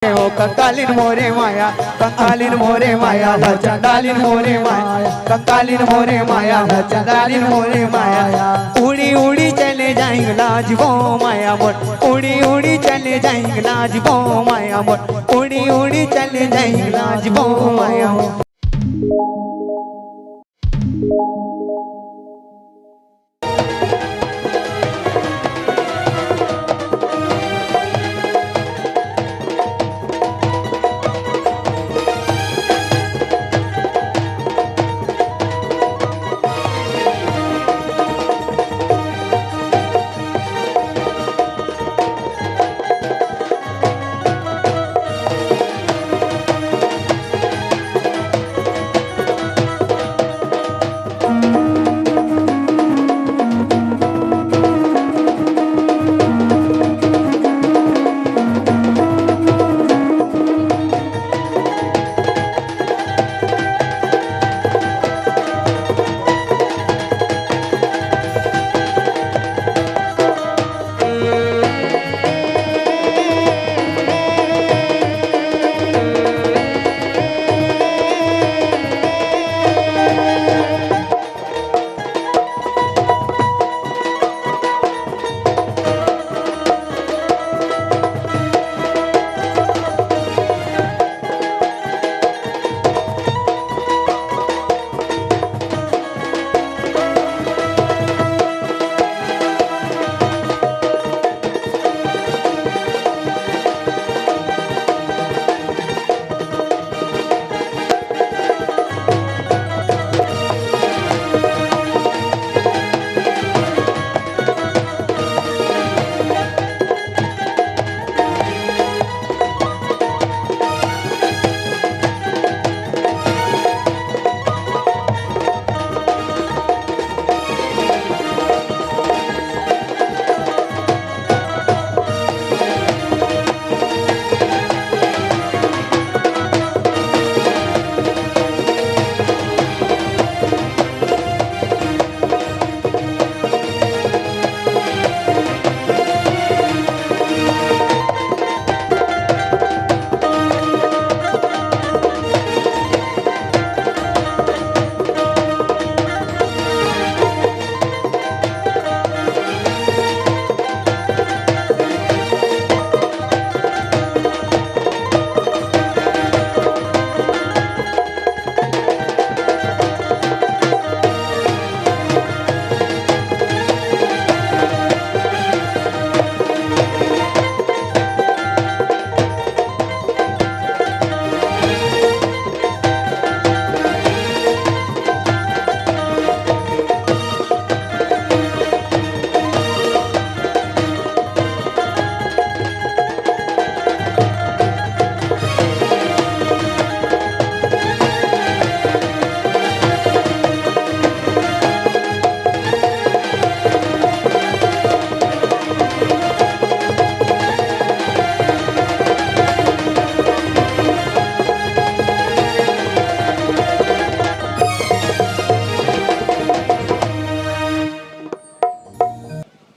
ओ कंकालीन मोरे माया, कंकालीन मोरे माया, चंडालीन मोरे माया, कंकालीन मोरे माया, चंडालीन मोरे माया। उड़ी उड़ी चले जाएंगे लाज वो माया मोर, उड़ी उड़ी चले जाएंगे लाज वो माया मोर, उड़ी उड़ी चले जाएंगे लाज वो माया मोर।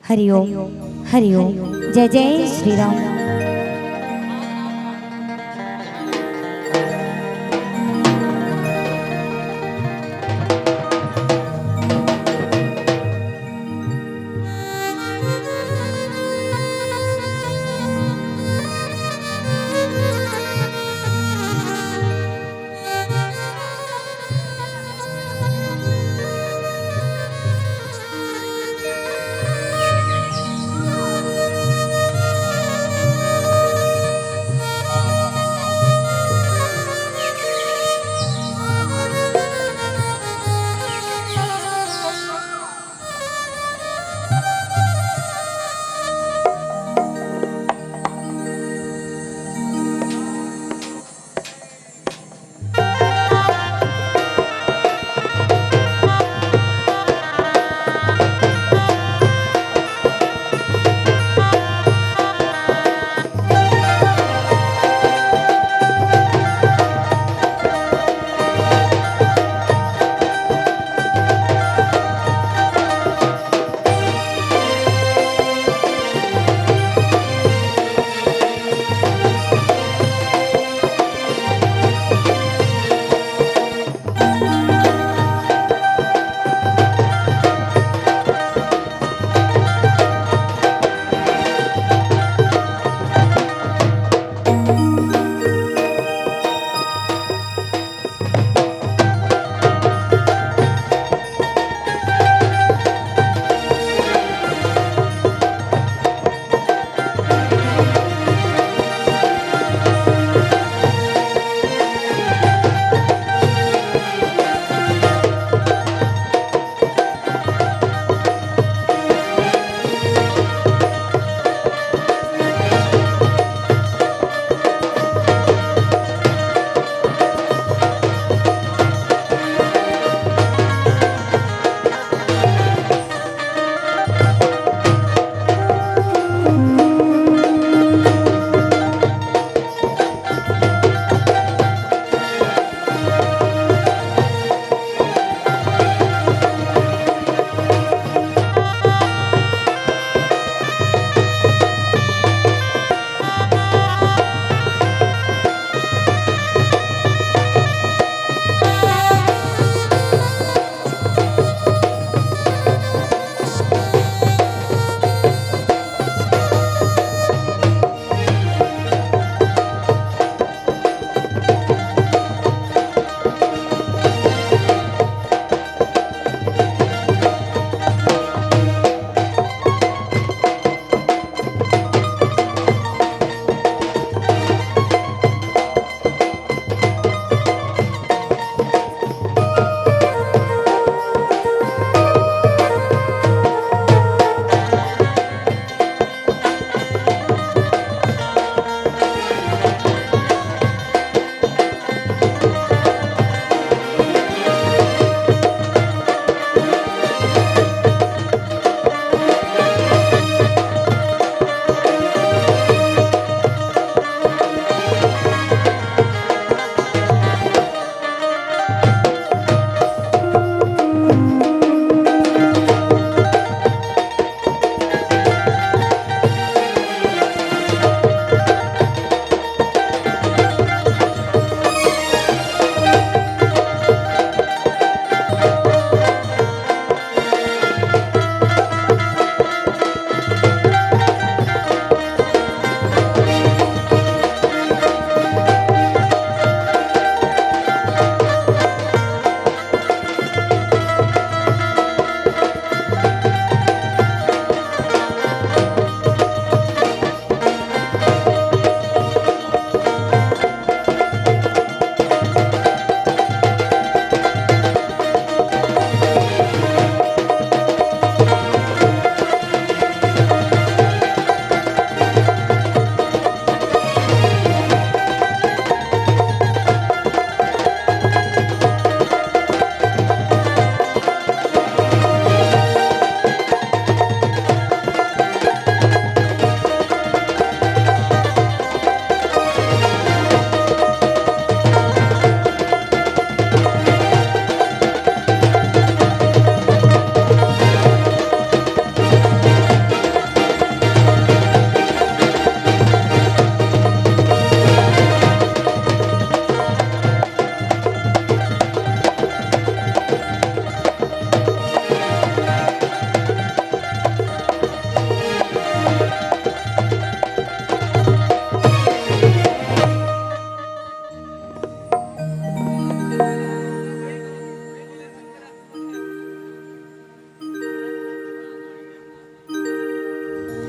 हरिओम हरिओम जय जय श्री राम।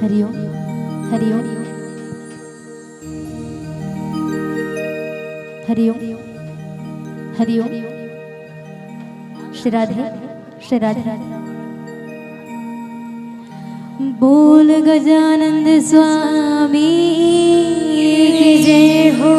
हरिओम हरिओम हरिओम हरिओम श्री राधे श्री राधे। बोल गजानंद स्वामी की जय हो।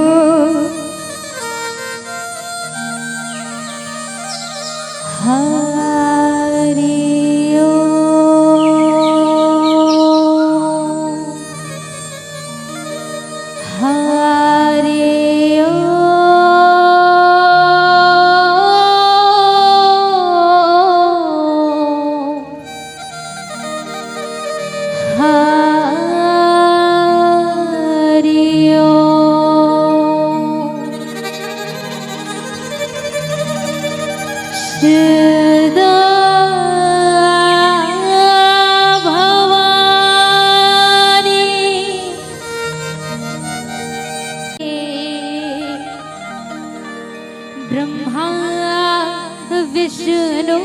हरि ओम। ब्रह्मा विष्णु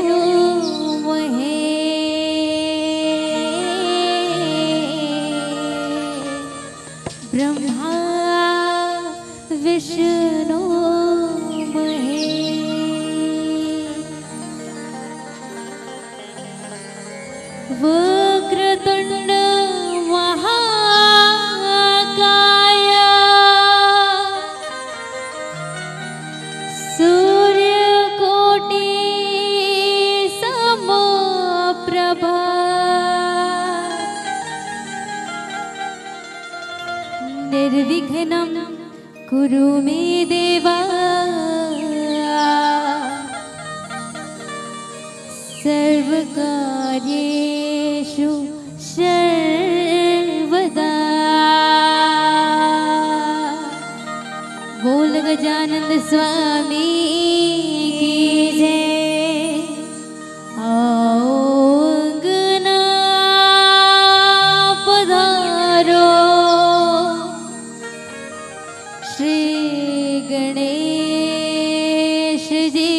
महेश, ब्रह्मा विष्णु वक्रतुंड महाकाय, सूर्यकोटि समप्रभा, निर्विघ्नं कुरु मे देवा, सर्वकार्येषु सर्वदा। बोल गजानंद स्वामी की जय। आओ अंगना पधारो, श्री गणेश जी।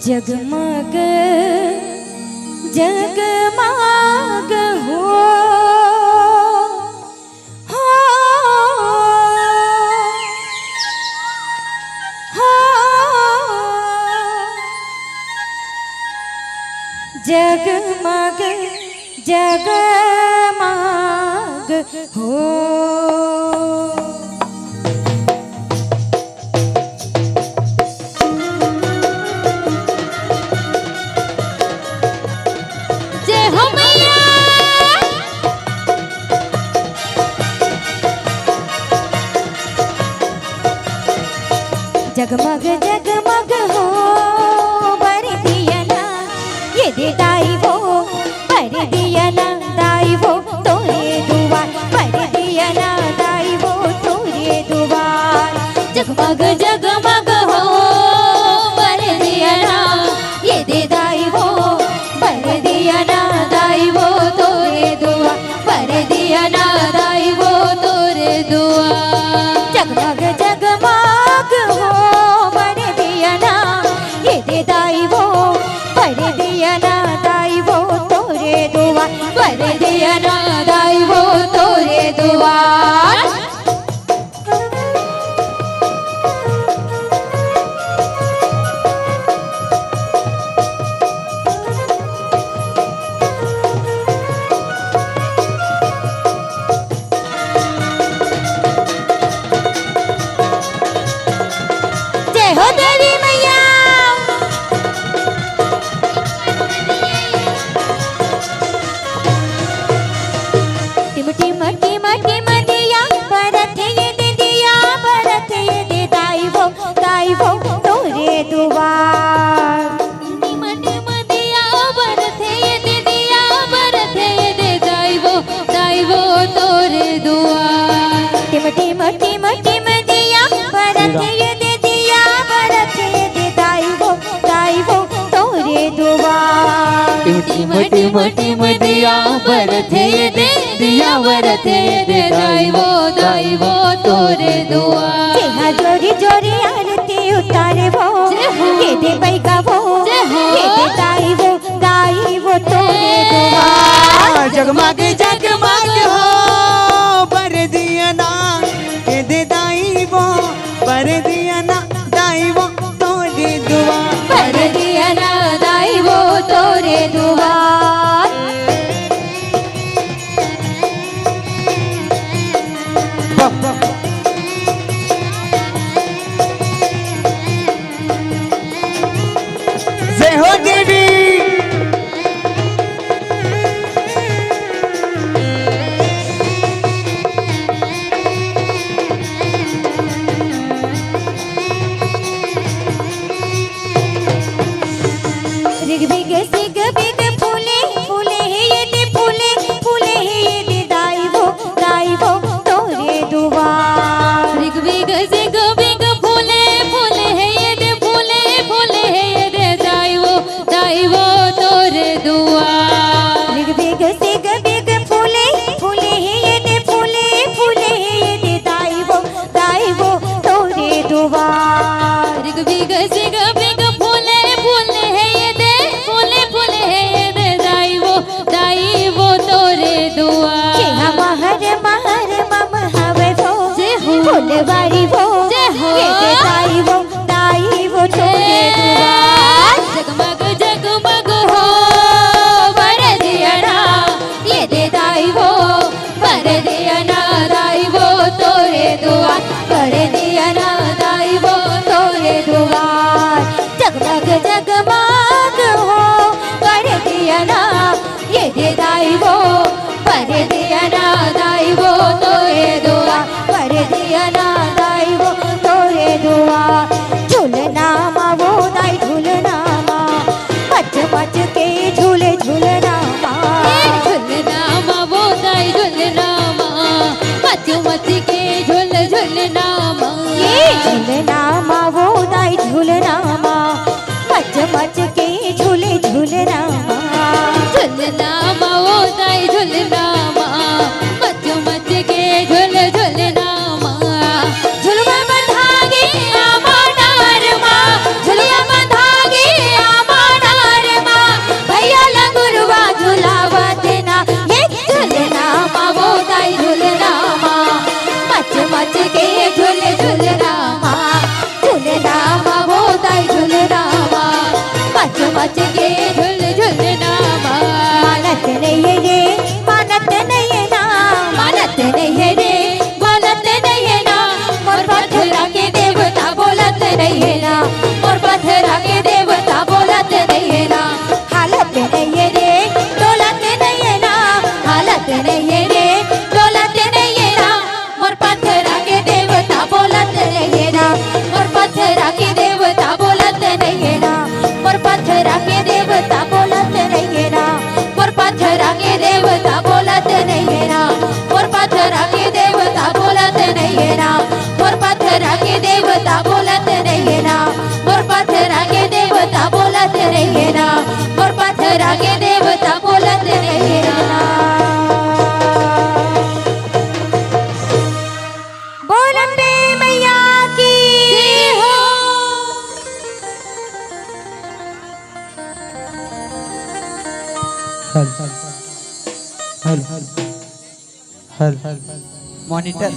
जगमग जगमग हो हो हो जगमग जगमग हो जय हो मैया जगमग जगमग हो बर दिया ना ये दे दाई वो बर दिया ना दाई वो तोरे दुआर बर दिया ना दाई वो तोरे दुआर जगमग जगमग हो बर दिया ना ये दे दाई वो बर दिया ना दाई वो तोरे दुआर बर दिया ना दाई वो तोरे दुआर जगमग जगमग हो बर दिया ना ये दे दाई वो बर दिया ना दाई वो तोरे दुआर बर दिया ना दाई वो तोरे दुआर जय हो देवी मैया टिम टिम टिम टिम दिया बरत ये दे दिया बरत ये दे दाई वो तोरे दुआर टिम टिम दिया बरत ये दे दिया बरत ये दे दाई वो तोरे दुआर टिम टिम टिम टिम दिया बरत ये दे दिया बरत ये दे दाई वो तोरे दुआर टिम टिम टिम दिया बरत ये दे दिया बरत ये दे दाई वो तोरे दुआर तेहा जोरी जोरी आरती उतारे वो ये दे बैगा वो ये दे दाई वो तोरे दुआर जगमग जगमग हो बर दिया ना ये दे दाई वो बर दिया ना दाई वो तोरे दुआर पर दिया ना दाई वो तोरे दुआर जय हो देवी रिग बिग सिग बिग फूले फूले है ये दे फूले फूले है ये दे दाई वो तोरे दुआर रिग बिग सिग बिग फूले फूले है ये दे फूले फूले है ये दे दाई वो तोरे दुआर रिग बिग सिग बिग फूले फूले है ये दे फूले फूले है ये दे दाई वो तोरे दुआर रिग बिग सिग बिग फूले फूले है ये दे फूले फूले है ये दे दाई वो तोरे दुआर के हम हर महर मम हवे वो फूलवारी वो ये दे दाई वो तोरे दुआर जगमग जगमग हो बर दिया ना ये दे दाई वो बर दिया ना दाई वो तोरे दुआर बर दिया ना दाई वो तोरे दुआर जगमग जगमग हो बर दिया ना ये दे दाई वो बर दिया ना दाई वो तोरे दुआर बर दिया ना दाई वो तोरे दुआर झूलना मा वो दाई झूलना मा मच मच के झूले झूलना मा झूलना मा वो दाई झूलना मा मच मच के झूलना मा ये झूलना मा वो दाई झूलना मा मच मच के झूलना मा झूलना मा वो दाई झूलना मा मच मच के झूलना मा झुलवा बंधा गे आमा डार मा झुलवा बंधा गे आमा रहिए ना, मोर पत्थरा के देवता बोलत रहिए ना, मोर पत्थरा के देवता बोलत रहिए ना, मोर पत्थरा के देवता बोलत रहिए ना। बोल अम्बे मैया की जय हो। हल मॉनिटर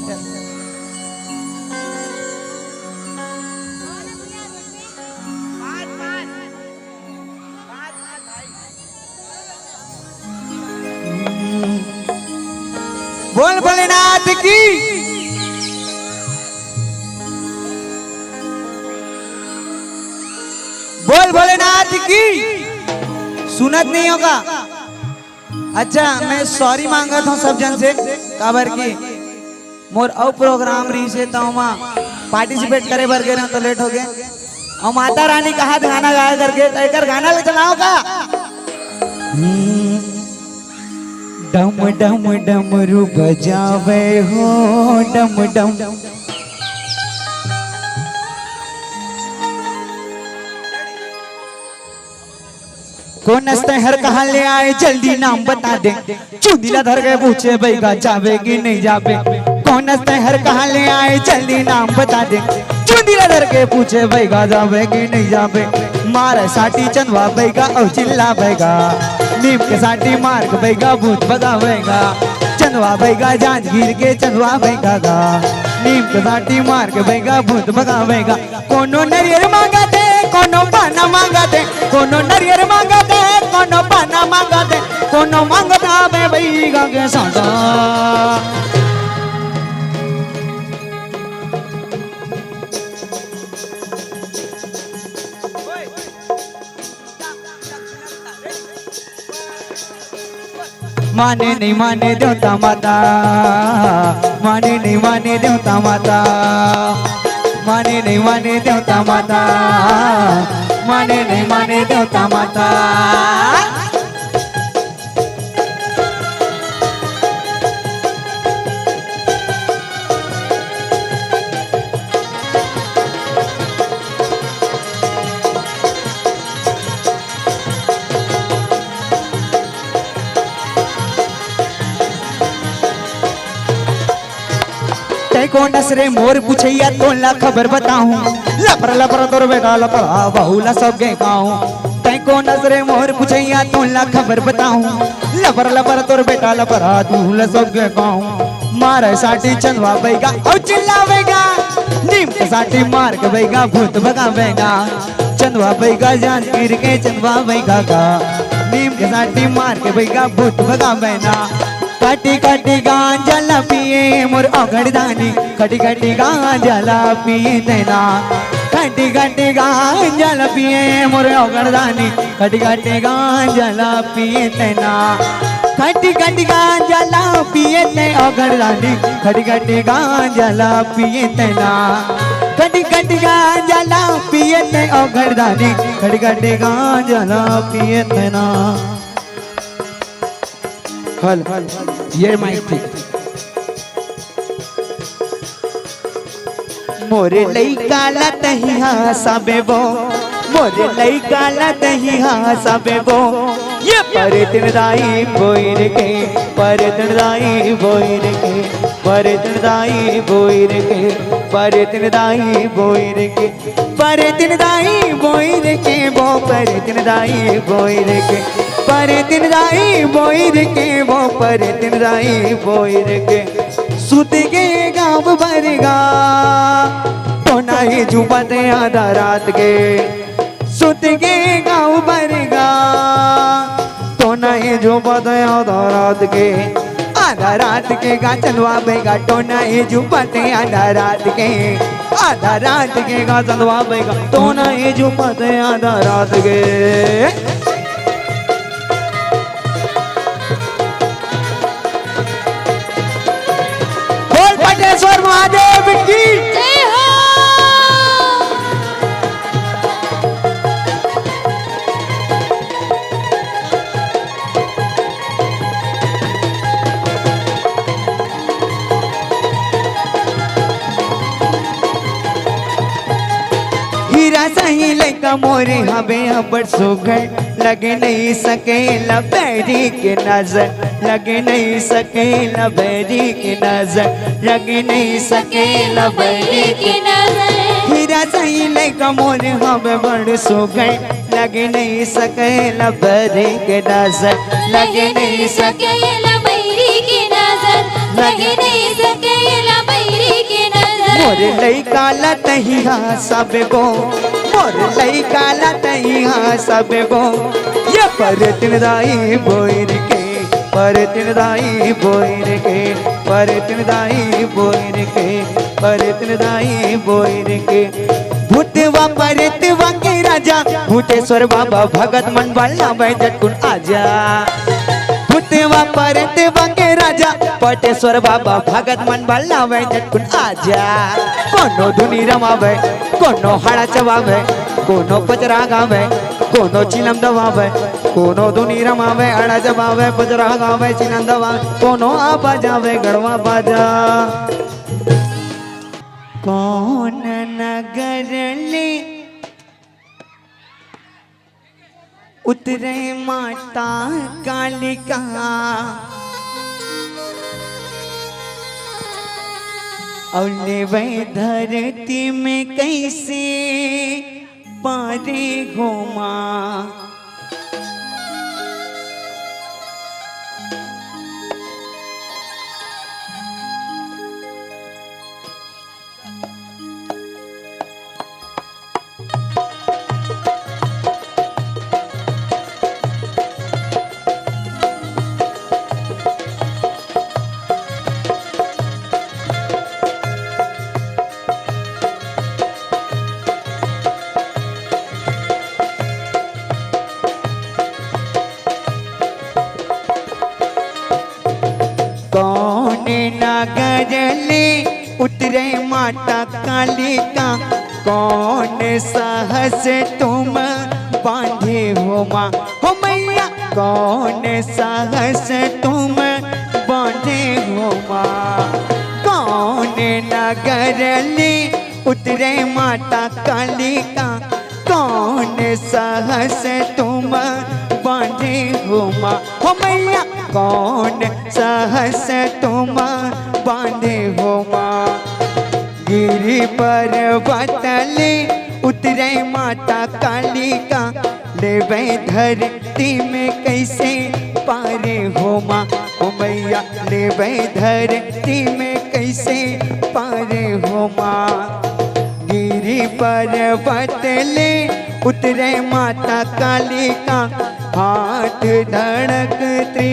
बोल भोलेनाथ की बोल भोलेनाथ की। सुनत नहीं होगा। अच्छा मैं सॉरी मांगा था सब जन से काबर की मोर और प्रोग्राम रही से तो वहाँ पार्टिसिपेट करे बर गए तो लेट हो गए और माता रानी कहा गाना गाया करके तो एक गाना ले चलाओ का। डम डम डमरू बजावे हो डम डम कौन हंसते हर कहा ले आए जल्दी नाम बता दे चूंदिला धर गए पूछे बैगा जावेगी नहीं जावे कौन हंसते हर कहा ले आए जल्दी नाम बता दे चूंदिला धर के पूछे बैगा जावेगी नहीं जावे मार साटी चंदवा बैगा और चिल्ला बैगा नीम के साटी मार्ग बैगा भूत भगावेगा चंदवा बैगा जांच गिर के चंदवा बैगा गा नीम के साटी मार्ग बैगा भूत भगावेगा कोनो नरियर मांगा दे कोनो पाना मांगा दे कोनो नरियर मांगा दे कोनो पाना मांगा दे कोनो मांगता बे बैगा के सादा। माने नहीं माने देवता माता माने नहीं माने देवता माता माने नहीं माने देवता माता माने नहीं माने देवता माता। कौन नसरे मोर पूछैया तो ला खबर बताऊं लपर लपर तोर बेटा लपड़ा बहुला सब गे गाऊं तै को नसरे मोर पूछैया तो ला खबर बताऊं लपर लपर तोर बेटा लपड़ा दूला सब गे गाऊं मारे साटी चंदवा बैगा और चिल्लावेगा नीम के साटी मार के बैगा भूत भगावेगा चंदवा बैगा जान गिर के चंदवा बैगा का नीम के साटी मार के बैगा भूत भगावेगा कटी कटी गांजा पिए मोर अगड़दानी कटी कटी गांजा पिए देना कटी कटी गांजा पिए मोर अगड़दानी कटी कटी गांजा पिए देना कटी कटी गांजा पिए ते अगड़दानी कटी कटी गांजा पिए देना कटी कटी गांजा पिए ते अगड़दानी कटी कटी गांजा पिए देना। हल ये माइक ठीक मोरे लइका ला तही हासाबे वो मोरे लइका ला तही हासाबे वो ये परे तिनदाई बोइर के परे तिनदाई बोइर के परे तिनदाई बोइर के परे तिनदाई बोइर के परे तिनदाई बोइर के वो परे तिनदाई बोइर के परे तिनदाई बोइर के वो परे तिनदाई बोइर के सुत के गाँव भरगा तो नहीं झुपते आधा रात के सुत के गाँव भरगा तो नहीं झुपते आधा रात के गा चलवा बेगा तो नहीं झुपते आधा रात के गा चलवा बेगा तो नहीं झुपते आधा रात के। पटेश्वर महादेव की जय हो। लड़का मोरे हवे हबड़ सुघर लगे नहीं सके लबेरी के नजर लगे नहीं सके लबेरी के नजर लगे नहीं सके लबेरी के नजर हीरा सही लड़का मोरे हवे बड़ सुघर लगे नहीं सके लबेरी के नजर लगे नहीं सके लबैरी की नजर लगे नहीं सके लबैरी की नजर मोरे लइका लतहिया सब गो मोरे लइका लतहिया सब गो ये परतिन दाई बोइर के परतिन दाई बोइर के परतिन दाई बोइर के परतिन दाई बोइर के भूतवा परतवा के राजा भूतेश्वर बाबा भगत मन बल्ला बैठकुन आजा भूतवा परतवा के राजा पटेश्वर बाबा भगत मन बल्लावे झटकुन आजा कोनो धुनी रमावे कोनो हाड़ा चबावे कोनो पचरा गावे कोनो चिलम दबावे कोनो धुनी रमावे हाड़ा चबावे पचरा गावे चिलम दबावे कोनो आ बजावे गड़वा बाजा कौन नगर ले उतरे माता कालिका औले वह धरती में कैसे पारे घुमा नगर ले उतरे माता कालिका कौन साहस तुम बांधे हो माँ हो मैया कौन साहस तुम बांधे हो माँ कौन नगर ले उतरे माता कालिका कौन साहस तुम बांधे हो माँ हो मैया कौन साहस तुम बांधे हो माँ गिरी पर्वत ले उतरे माता कालिका लेवे धरती में कैसे पारे हो माँ ओ मैया लेवे धरती में कैसे पारे हो माँ गिरी पर्वत ले उतरे माता कालिका हाथ धड़कती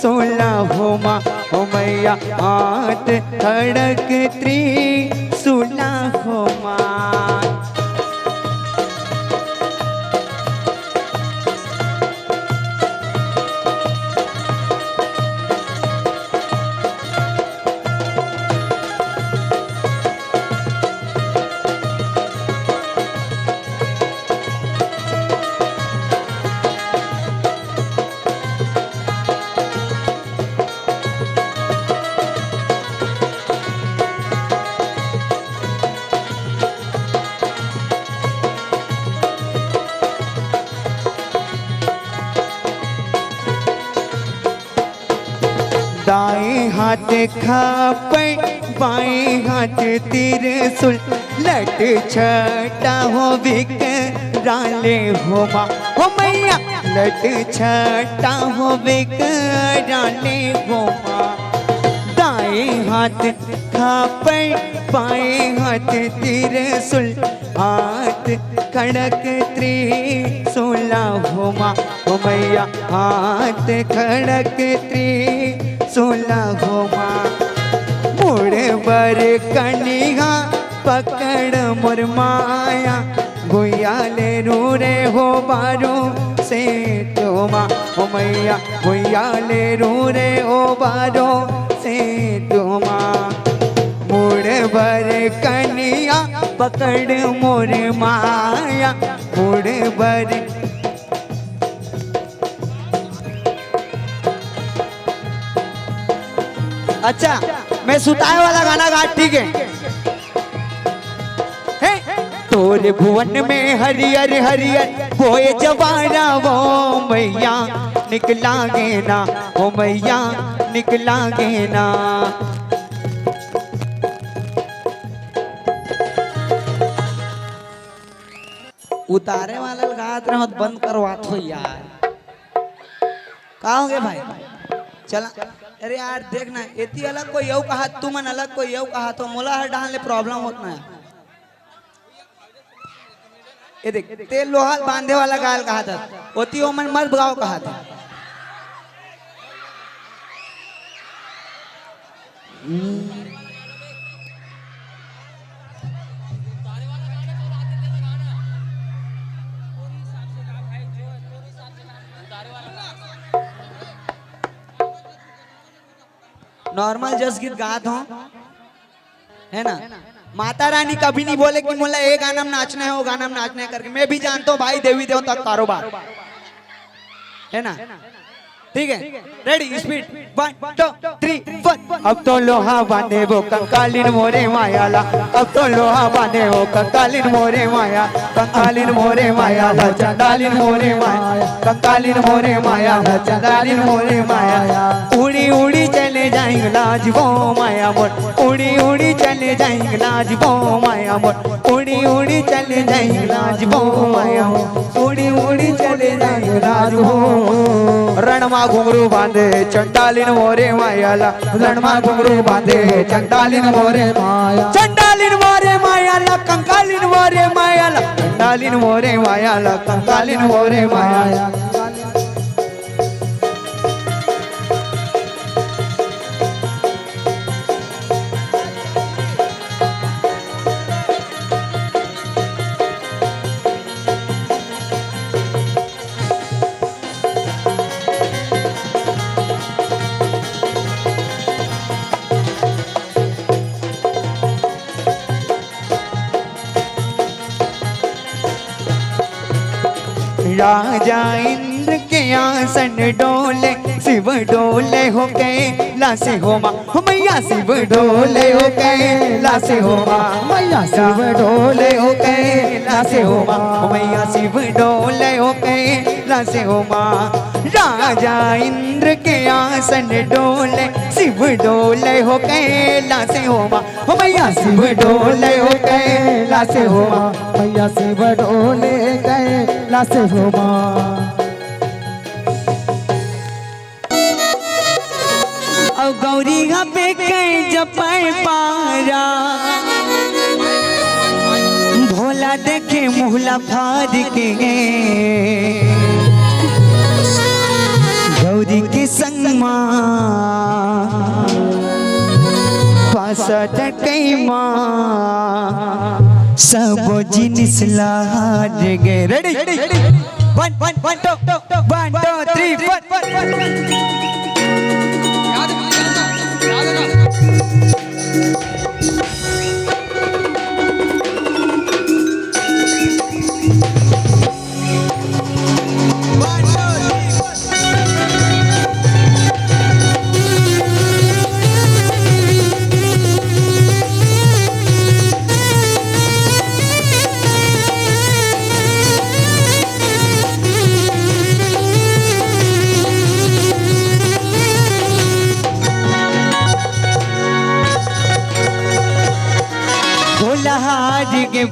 सोला हो माँ हो मैया हाथ धड़कती सोला हो माँ दाएं हाथ खापर बाएं हाथ त्रिशूल लट छटा हो विकराले हो माँ हो मैया लट छटा हो विकराले हो माँ दाएं हाथ खापर बाएं हाथ त्रिशूल हाथ खड़क त्रिशूला हो माँ हो मैया हाथ खड़क त्रिशूला हो माँ मुड़ बर कनिया पकड़ मुर माया भुया ले रू रे हो बारो से तो माँ हो मैया भुया ले रू रे हो बारो से तो माँ मुड़ बर कनिया पकड़ मोर माया मुड़ बर अच्छा मैं सुताए वाला गाना गा ठीक है तोरे भुवन में हरियर हरियर बोए जवारा वो मैया निकला गे ना, ओ मैया निकला गे ना। उतारे वाला गात रहो तो बंद करवात हो यार। का हो गए भाई चला। अरे यार देखना इतनी अलग कोई यू कहा तू मन अलग कोई यू कहा तो मोला हर डालने प्रॉब्लम होता है। ये देख तेल लोहा बांधे वाला गाल कहा था होती हो मन मर्द गाँव कहा था। नॉर्मल जस गीत गात हो है ना। माता रानी कभी नहीं बोले कि मुझे ये गाना में नाचना है वो गाना में नाचना है करके। मैं भी जानता हूँ भाई देवी देवता का कारोबार है ना। ठीक है रेडी स्पीड 1 2 3 4। अब तो लोहा बांधे वो कंकालिन मोरे मायाला, अब तो लोहा बांधे वो कंकालिन मोरे माया, कंकालिन मोरे माया चंडालिन मोरे माया, कंकालिन मोरे माया चंडालिन मोरे माया। उड़ी उड़ी चले जाएंगे लाज वो माया मोट, उड़ी उड़ी चले जाएंगे लाज वो माया मोट, उड़ी उड़ी चले जाएंगे लाज वो माया, उड़ी उड़ी चले जाएंगे लाज वो। रणमा घुंगरू बांधे चंडालिन मोरे मायाला, रणमा घुंगरू बांधे चंडालिन मोरे माया, चंडालिन मोरे मायाला कंकालिन मोरे मायाला, चंडालिन मोरे मायाला कंकालिन मोरे माया। राजा इंद्र के आसन डोले शिव डोले हो कैला से हो माँ मैया, शिव डोले हो कैला से हो माँ मैया, शिव डोले हो कैला से हो माँ मैया, शिव डोले हो कैला से हो माँ। राजा इंद्र के आसन डोले शिव डोले हो कैला से हो माँ मैया, शिव डोले हो कैला से हो माँ मैया, शिव डोले कैला से हो माँ। अब गौरी पे कहीं जपाए पारा, भोला देखे मुहला फाड़ के गौरी के संग माँ पासा कई माँ सब जिनिस लाड गए। रेडी 1 2 3 4।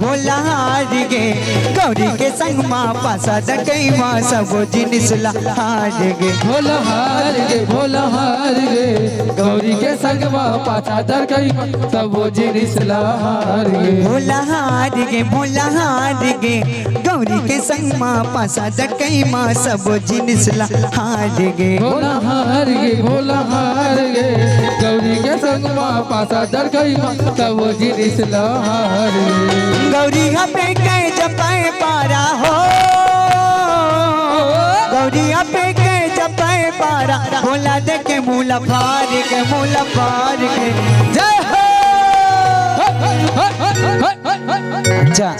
भोला हार गे गौरी के संग माँ पासा दकई माँ सब जिनिस हार गे। भोला हार गे, भोला हार गे गौरी के संग माँ पासा दकई सब जिनिस हार गे। भोला हार गे, भोला हार गे गौरी के संग माँ पासा दकई माँ सब जिनिस हार गे। भोला हार गे, भोला हार गे गौरी के संग माँ पासा दकई माँ सब जिनिस हार गे। गौरी पे कह जपाए पारा हो, गौरी पे कह जपाए पारा, भोला देखे मूला फाड़ के, मूला फाड़ के जय हो। अच्छा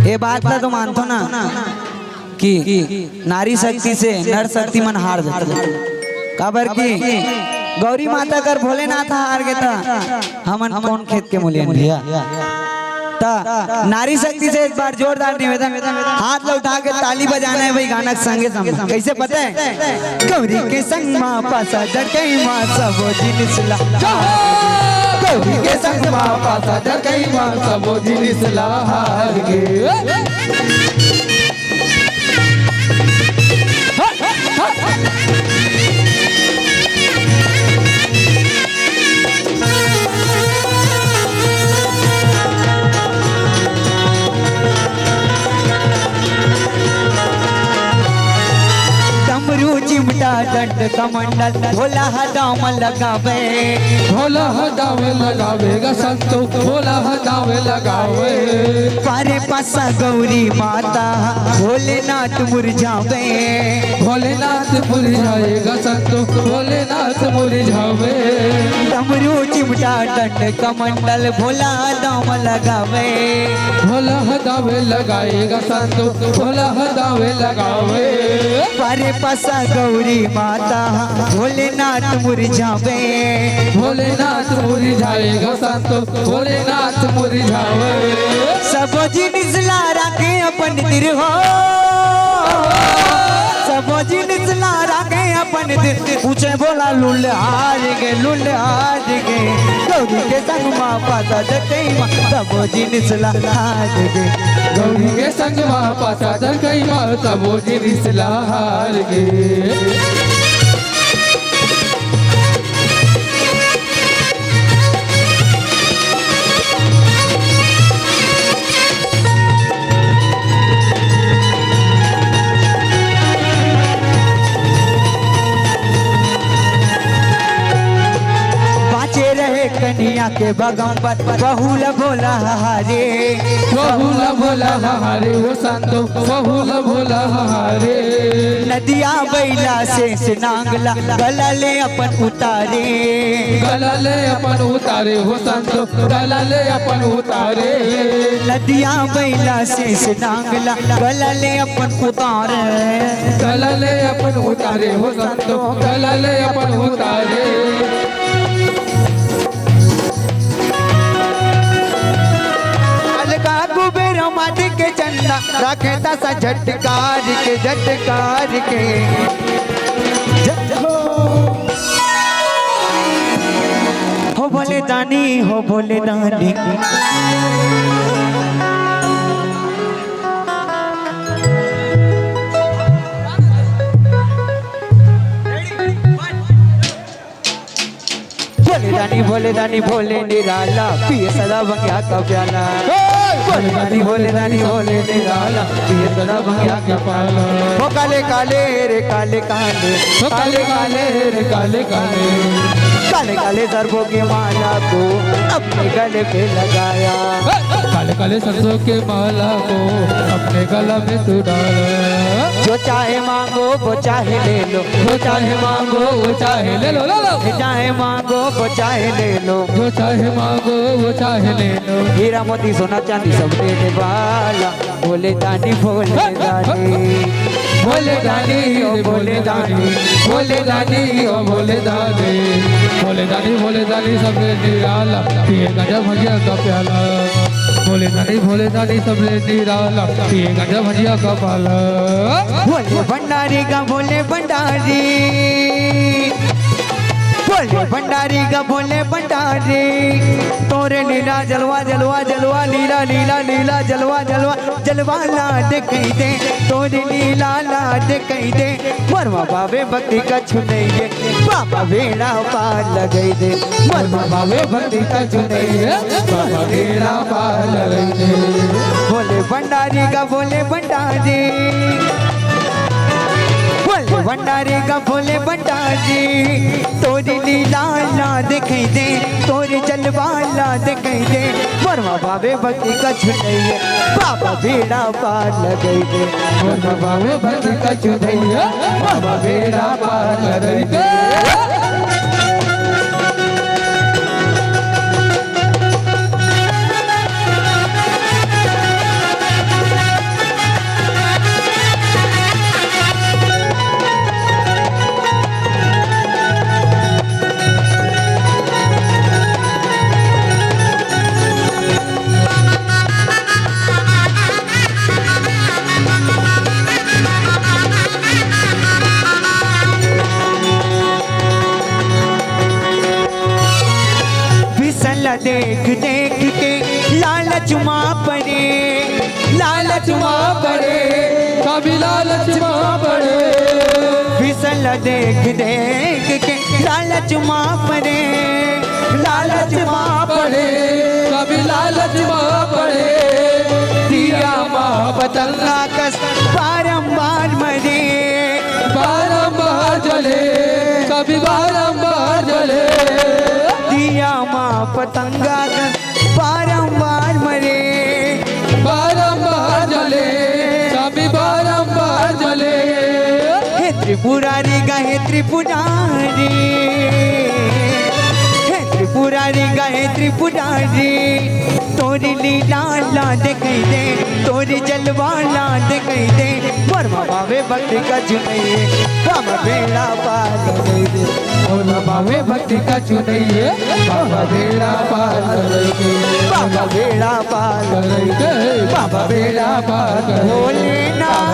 ये बात ना तो मानतो ना कि नारी शक्ति से नर शक्ति मन हार जाते। काबर की गौरी माता कर भोलेनाथ हार गए था हमन कौन खेत के मूल्यन भैया। नारी शक्ति से एक बार जोरदार निवेदन, हाथ लो उठा के ताली बजाना है भाई, गाना के संगे संगे। कैसे पता है? गौरी के संग माँ पासा जड़कई माँ सब जिनिसला, गौरी के संग माँ पासा जड़कई माँ सब जिनिसला हार गे। डमरू चिमटा दंड कमंडल भोला दाम लगावे, भोला दावे लगावे गा संतो, भोला दावे लगावे। पारे पासा गौरी माता भोलेनाथ मुरझावे, भोलेनाथ मुरझाएगा संतो, भोलेनाथ मुरझावे। डमरू चिमटा दंड कमंडल भोला दाम लगावे, भोला दावे लगाएगा संतो, भोला दावे लगावे। पारे पासा गौरी माता भोलेनाथ मुरझावे, भोलेनाथ मुरझाएगा संतो, भोलेनाथ मुरझावे। सब जिनिस ला राखे अपन दिल हो, सब जिनिस ला राखे अपन दिल। पूछे बोला लुल हार गे, लुल हार गे। गौरी के संग माँ पासा जकई माँ सब जिनिस ला हार गे, गौरी के संग माँ पासा जड़कई माँ सब जिनिसला हार गे। बाचे रहे कन्या के बगम्बर बहुल भोला हारे, बहुला भोला हारे वो संतो, बहुला भोला हारे। नदिया बैला से नांगला गला ले अपन उतारे, गला ले अपन उतारे हो संतो, गला ले अपन उतारे। नदिया बैला से नांगला गला ले अपन उतारे, गला ले अपन उतारे हो संतो, गला ले अपन उतारे। अलगा कुबेर माटी के चंदा रखे तसा झटकार के, झटकार के। हो भोले दानी, हो भोले दानी। भोले दानी भोले निराला पिए सदा बंग्या का प्याला, भोले दानी भोले निराला पिए सदा बंग्या का प्याला। हो काले काले रे काले काले, हो काले काले रे काले काले, काले काले सरसों की माला को अपने गले पे लगाया, काले काले सरसों के माला को अपने गला में तू डाला। जो चाहे मांगो वो चाहे ले लो, जो चाहे मांगो वो चाहे ले लो, लो लो। चाहे मांगो वो चाहे ले लो, जो चाहे मांगो वो चाहे ले लो। हीरा मोती सोना चांदी सब देने वाला भोले दानी, भोले दानी। भोले दानी ओ भोले दानी, भोले दानी ओ भोले दानी, भोले दानी भोले दानी सबने निराला पिए गंजा भजिया का प्याला। भोले दानी सबने निराला पिए गंजा भजिया का प्याला। भोले भंडारी का भोले भंडारी, भोले भंडारी का भोले भंडारी। तोरे लीला जलवा जलवा जलवा, लीला लीला लीला जलवा जलवा जलवा लाड कही दे, तोरे लीला लाड कही दे। मरवा बाबे भक्ति का छुनैये बाबा बेड़ा पार लगई दे, मरमा बाबे भक्ति का चुनैये बाबा बेड़ा पार लगई दे। भोले भंडारी का भोले भंडारी, भोले भंडारी का भोले भंडारी। तोरी लीला ला दिखाई दे, तोरी जलवा ला दिखाई दे। मरवा बाबे भक्ति का छुनैये बाबा बेड़ा पार लगई दे, मरमा बाबे भक्ति का चुनैये बाबा बेड़ा पार लगई दे। फिसल देख देख के लालच माँ पड़े, लालच माँ पड़े, कभी लालच माँ पड़े, फिसल देख देख के लालच माँ पड़े, लालच माँ पड़े, कभी लालच माँ पड़े, दिया माँ पतंगा कस बारंबार मरे, बारंबार जले, कभी बारंबार जले, दिया माँ पतंगा कस बारंबार मरे, बारंबार जले, कभी बारंबार जले। हे त्रिपुरारी गाहे त्रिपुरारी, हे त्रिपुरारी गाहे त्रिपुरारी, तोरी लीला ला दिखाई दे, तोरी जलवा ला दिखाई दे, वर्मा भावे भक्ति का चुनैये, बाबा बेड़ा पार कर दे, और बाबे भक्ति का चुनैये, बाबा बेड़ा पार करेंगे, बाबा बेड़ा पार कर दे, करेंगे, बाबा बेड़ा पार करेंगे, भोलेनाथ,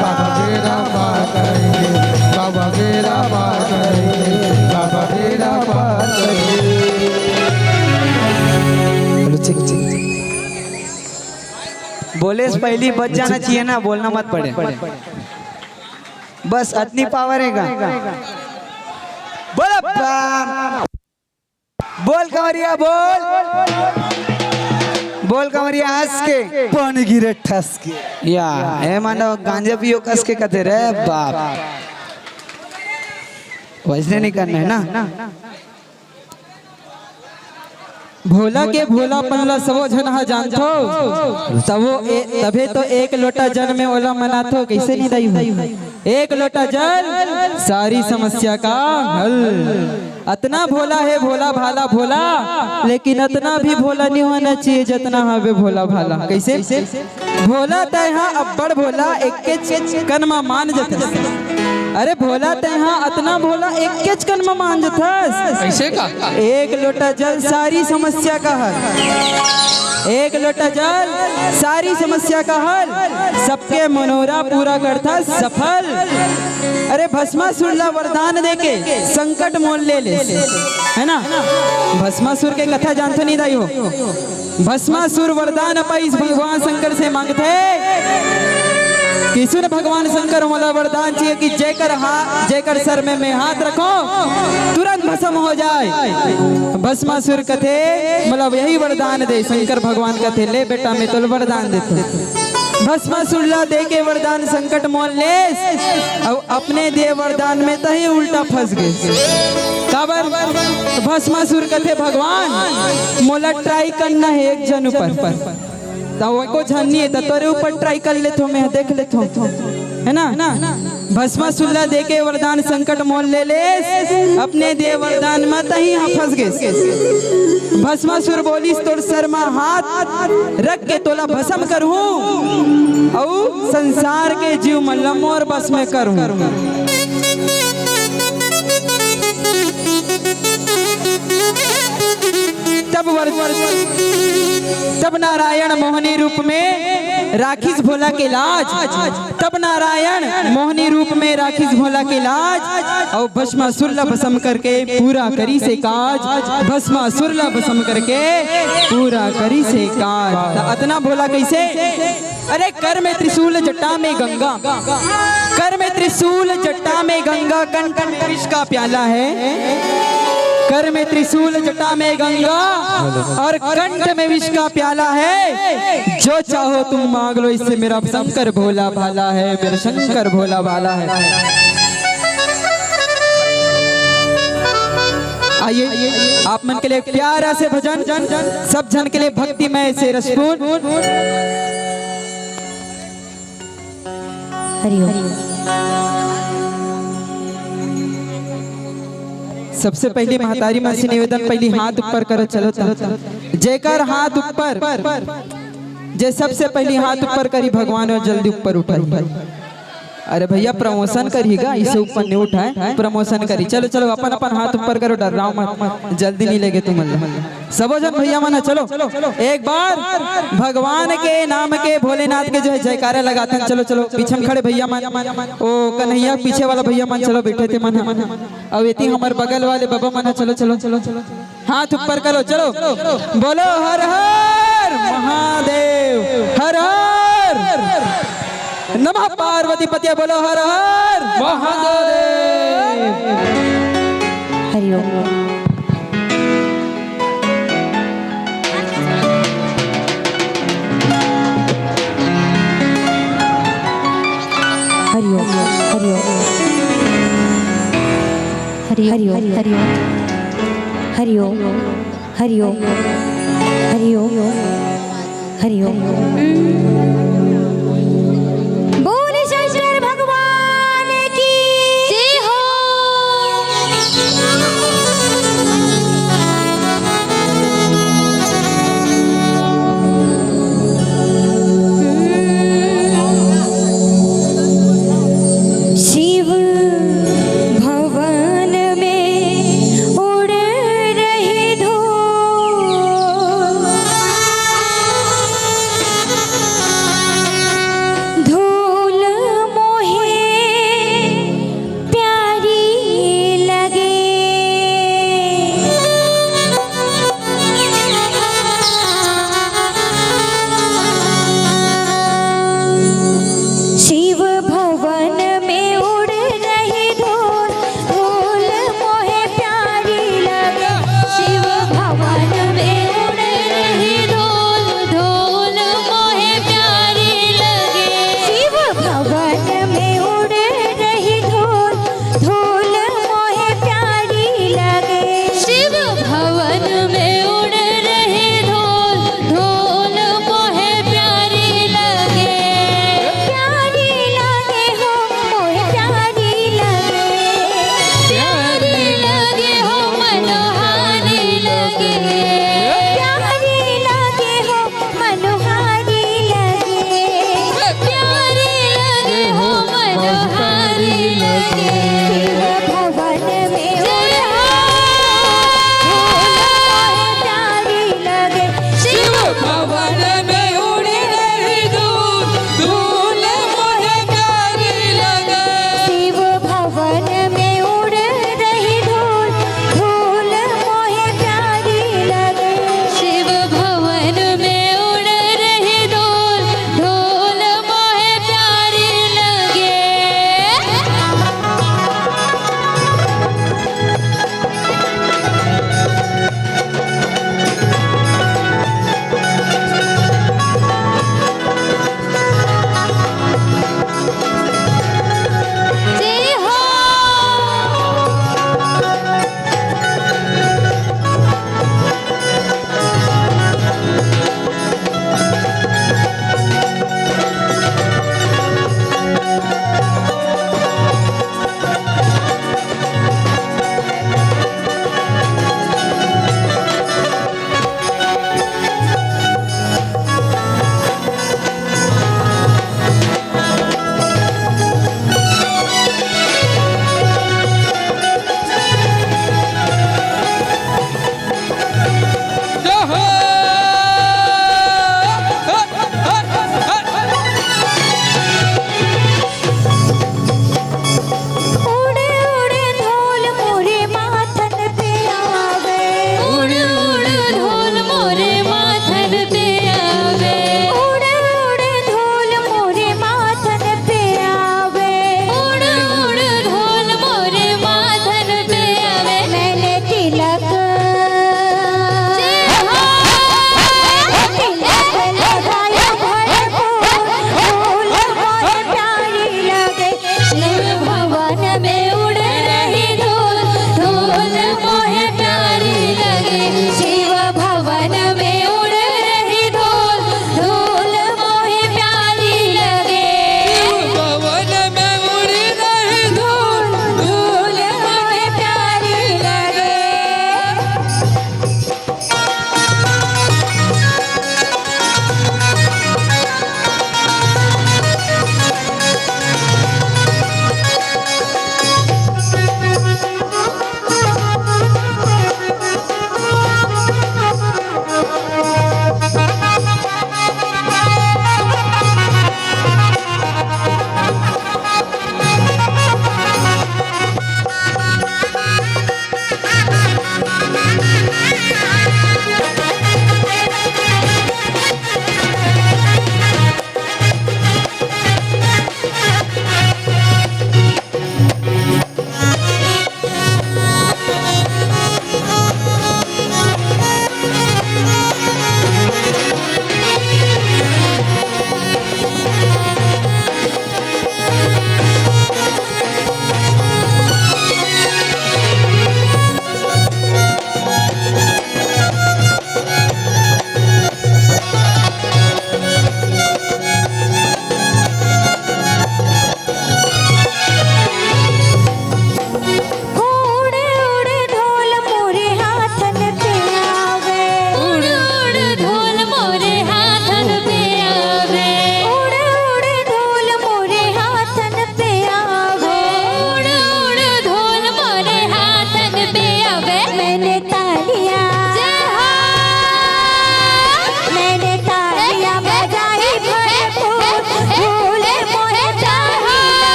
बाबा बेड़ा पार करेंगे, बाबा बेड़ा पार करेंगे, बाबा बेड़ा पार करेंगे। बोले से पहले बच जाना चाहिए ना, बोलना मत पड़े, बस इतनी पावर है का। बोल अब्बा। बोल कंवरिया बोल, बोल कंवरिया हंस के, पानी गिरे ठस के। या ए मानो गांजा पियो कस के कहते रे बाप, वैसे नहीं करना है ना। भोला के भोला पनला सबो झन हा जानथो, तबो तबे तो एक लोटा जल में ओला मनाथो, कैसे नहीं दई हो। एक लोटा जल सारी समस्या का हल। अतना भोला है भोला भाला भोला, लेकिन अतना भी भोला नहीं होना चाहिए जितना हवे भोला भाला। कैसे भोला तैहा अब्बड़ भोला एक के कनमा मान जत, अरे भोला तैहा अतना भोला एक के कनमा मान जथस। कैसे का? एक लोटा जल सारी समस्या का हल, एक लोटा जल सारी समस्या का हल, सबके मनोरा पूरा करता सफल। अरे भस्मासुर ला वरदान देके संकट मोल ले है ना। भस्मासुर के कथा जानते नहीं दाई हो। भस्मासुर वरदान पाइस भगवान शंकर से मांगते कि सुन भगवान शंकर मोला वरदान चाहिए कि जेकर सर में मैं हाथ रखो तुरंत भस्म हो जाए। भस्मासुर कथे मतलब यही वरदान दे। शंकर भगवान कथे ले बेटा मैं तो वरदान देता। भस्मासुर ला दे के वरदान संकट मोल ले और अपने दे वरदान में तही उल्टा फंस गए। काबर भस्मासुर कथे भगवान मोला ट्राई करना है एक जन ऊपर, तो को झन्नी है तो तोरे ऊपर ट्राई कर लेथो, मैं देख लेथो है ना। भस्मासुर ला दे के वरदान संकट मोल ले अपने दे वरदान में तही फंस गए। भस्मासुर बोलिस तोर सर में हाथ रख के तोला भस्म करूं और संसार के जीव मल्लम और बस में करूं। तब नारायण मोहनी रूप में राखिस भोला के लाज, तब नारायण मोहनी रूप में राखिस भोला के लाज और भस्मासुर ला भस्म करके पूरा करी से काज। भस्मासुर ला भस्म करके पूरा करी से काज। अतना भोला कैसे? अरे कर में त्रिशूल जटा में गंगा, कर में त्रिशूल जटा में गंगा, कंठ में विष का प्याला है। कर में त्रिशूल जटा में गंगा और कंठ में विष का प्याला है। जो चाहो तुम मांग लो इससे मेरा शंकर भोला भाला है, मेरा शंकर भोला भाला है। आइए आप मन के लिए प्यारा से भजन, सब जन के लिए भक्तिमय से रसपूर्ण। हरिओम। सबसे पहले महतारी माँ से निवेदन, पहली हाथ ऊपर करो। चलो जेकर हाथ ऊपर, जे सबसे पहली हाथ ऊपर करी भगवान और जल्दी ऊपर उठाई। अरे भैया प्रमोशन करिएगा, इसे ऊपर नहीं उठाए, प्रमोशन करी। चलो चलो अपन अपन हाथ ऊपर करो, डर रहा मत, जल्दी नहीं लेगे तुम। सबो जन भैया माना चलो एक बार भगवान के नाम के भोलेनाथ के जो है जयकारा लगाते हैं। चलो चलो पीछे में खड़े भैया मान, ओ कन्हैया पीछे वाला भैया मान, चलो बैठे थे मन। अब ये हमारे बगल वाले बाबा माना, चलो चलो चलो चलो। हाथ ऊपर करो, चलो बोलो हर हर महादेव, हर हर नमः पार्वती पतिया, बोलो हर हर महादेव। हरिओम। हरिओम हरिओम हरिओम हरिओम हरिओम हरिओम हरिओम हरिओम। बोल शंकर भगवान की जय हो।